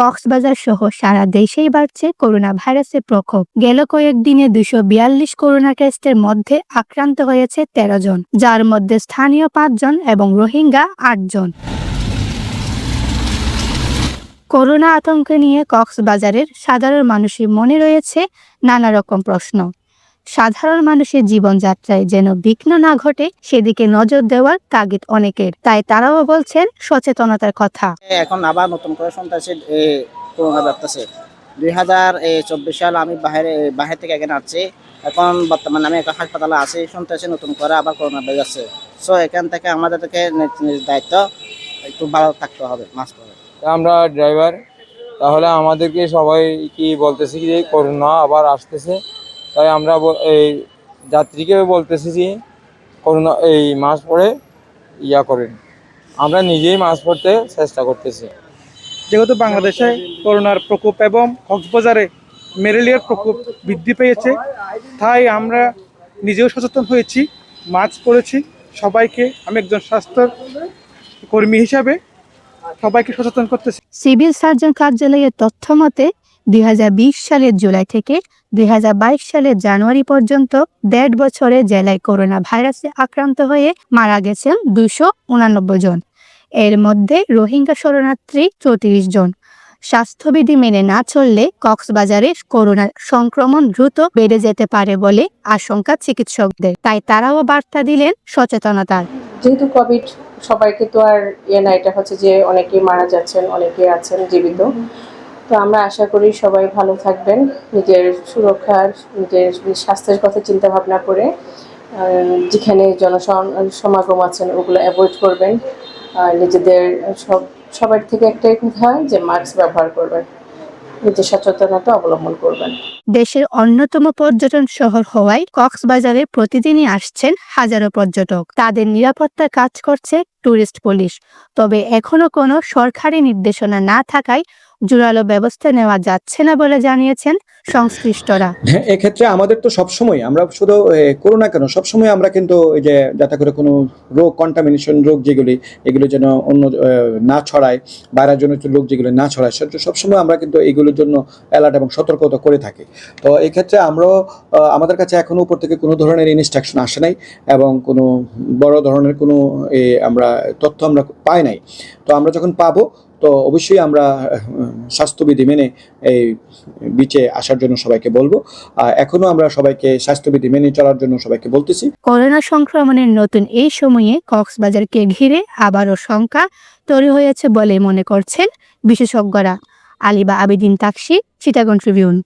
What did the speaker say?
কক্সবাজার সহ সারা দেশেই বাড়ছে করোনা ভাইরাসের প্রকোপ। গেল কয়েকদিনে 242 করোনা টেস্টের মধ্যে আক্রান্ত হয়েছে 13 জন, যার মধ্যে স্থানীয় 5 জন এবং রোহিঙ্গা 8 জন। করোনা আতঙ্ক নিয়ে কক্সবাজারের সাধারণ মানুষের মনে রয়েছে নানা রকম প্রশ্ন। সাধারণ মানুষের জীবনযাত্রায় যেন বিঘ্ন না ঘটে সেদিকে নজর দেওয়ার তাগিদ অনেকের, তাই তারাও বলছেন সচেতনতার কথা। এখন আবার নতুন করে শুনতেছি করোনা বাড়তেছে। 2024 সাল আমি বাহির থেকে এখানে আসছি। এখন বর্তমানে আমি একটা হাসপাতালে আছি, শুনতেছি নতুন করে আবার করোনা বেড়ে যাচ্ছে। সো এখান থেকে আমাদেরকে দায়িত্ব একটু ভালো থাকতে হবে, মাস্ক পরে। আমরা ড্রাইভার, তাহলে আমাদেরকে সবাই কি বলতেছি যে করোনা আবার আসতেছে, তাই আমরা এই যাত্রীকে বলতেছি যে করোনা এই মাস্ক পরে করেন। আমরা নিজেই মাস্ক পরতে চেষ্টা করতেছি। যেহেতু বাংলাদেশে করোনার প্রকোপ এবং কক্সবাজারে ম্যালেরিয়ার প্রকোপ বৃদ্ধি পেয়েছে, তাই আমরা নিজেও সচেতন হয়েছি, মাস্ক পরেছি। সবাইকে আমি একজন স্বাস্থ্য কর্মী হিসাবে সবাইকে সচেতন করতেছি। সিভিল সার্জন কার্যালয়ের তথ্য মতে 2020 সালের জুলাই থেকে 2022 সালের জানুয়ারি পর্যন্ত 1.5 বছরে জেলায় করোনা ভাইরাসে আক্রান্ত হয়ে মারা গেছেন 289 জন। এর মধ্যে রোহিঙ্গা শরণার্থী 34 জন। স্বাস্থ্যবিধি মেনে না চললে কক্সবাজারে করোনা সংক্রমণ দ্রুত বেড়ে যেতে পারে বলে আশঙ্কা চিকিৎসকদের, তাই তারাও বার্তা দিলেন সচেতনতার। যেহেতু কোভিড সবাইকে তো আর না, এটা হচ্ছে যে অনেকে মারা যাচ্ছেন, অনেকে আছেন জীবিত। তো আমরা আশা করি সবাই ভালো থাকবেন, নিজের সুরক্ষার, নিজের স্বাস্থ্যের কথা চিন্তা ভাবনা করে যেখানে জনসমাগম আছেন ওগুলো অ্যাভয়েড করবেন। নিজেদের সবার থেকে একটাই কথা যে মাস্ক ব্যবহার করবেন, নিজের সচেতনতা অবলম্বন করবেন। দেশের অন্যতম পর্যটন শহর হওয়ায় কক্সবাজারে প্রতিদিনই আসছেন হাজারো পর্যটক। তাদের নিরাপত্তার কাজ করছে ট্যুরিস্ট পুলিশ। তবে এখনো কোনো সরকারি নির্দেশনা না থাকায় জোরালো ব্যবস্থা নেওয়া যাচ্ছে না বলে জানিয়েছেন সংশ্লিষ্টরা। হ্যাঁ, এক্ষেত্রে আমাদের তো সবসময়, আমরা শুধু করোনা কেন, সবসময় আমরা কিন্তু ওই যে যাতে করে কোনো রোগ, কন্টামিনেশন রোগ এগুলো যেন অন্য না ছড়ায়, বাইরের জন্য রোগ যেগুলো না ছড়ায়, সবসময় আমরা কিন্তু এগুলোর জন্য অ্যালার্ট এবং সতর্কতা করে থাকি। তো এই ক্ষেত্রে আমরাও, আমাদের কাছে এখনো উপর থেকে কোনো ধরনের ইনস্ট্রাকশন আসে নাই এবং কোনো বড় ধরনের কোনো আমরা তথ্য আমরা পাই নাই। তো আমরা যখন পাবো তো অবশ্যই আমরা স্বাস্থ্যবিধি মেনে এই বিচে আসার জন্য সবাইকে বলবো। এখনো আমরা সবাইকে স্বাস্থ্যবিধি মেনে চলার জন্য সবাইকে বলতেছি। করোনা সংক্রমণের নতুন এই সময়ে কক্সবাজারকে ঘিরে আবারও শঙ্কা তৈরি হয়েছে বলে মনে করছেন বিশেষজ্ঞরা। আলিবা আবেদিন তাকসি, চিটাগং ট্রিবিউন।